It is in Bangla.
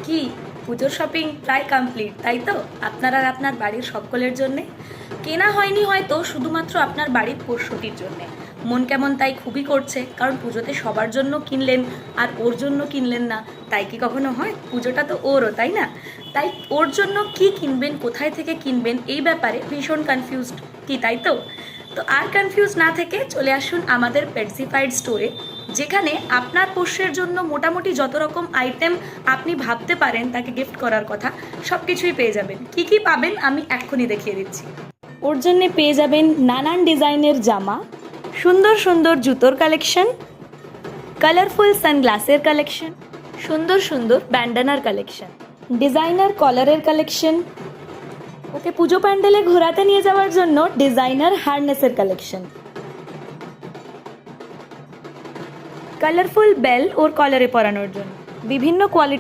কি পুজোর শপিং প্রায় কমপ্লিট, তাই তো? আপনার আর আপনার বাড়ির সকলের জন্যে কেনা হয়নি হয়তো শুধুমাত্র আপনার বাড়ির পোষ্যটির জন্যে। মন কেমন তাই খুবই করছে, কারণ পুজোতে সবার জন্য কিনলেন আর ওর জন্য কিনলেন না। তাই কি কখনো হয়? পুজোটা তো ওরও, তাই না? তাই ওর জন্য কি কিনবেন, কোথায় থেকে কিনবেন, এই ব্যাপারে ভীষণ কনফিউজড কি, তাই তো? তো আর কনফিউজ না থেকে চলে আসুন আমাদের পেটসিফাইড স্টোরে, যেখানে আপনার পোষ্যের জন্য মোটামুটি যত রকম আইটেম আপনি ভাবতে পারেন তাকে গিফট করার কথা, সব কিছুই পেয়ে যাবেন। কি কি পাবেন আমি এক্ষুনি দেখিয়ে দিচ্ছি। ওর জন্যে পেয়ে যাবেন নানান ডিজাইনের জামা, সুন্দর সুন্দর জুতোর কালেকশন, কালারফুল সানগ্লাসের কালেকশন, সুন্দর সুন্দর ব্যান্ডানার কালেকশন, ডিজাইনার কলারের কালেকশন, ওকে পুজো প্যান্ডেলে ঘোরাতে নিয়ে যাওয়ার জন্য ডিজাইনার হারনেসের কালেকশন, কালারফুল বেল ওর কলারে পরানোর জন্য, বিভিন্ন কোয়ালিটি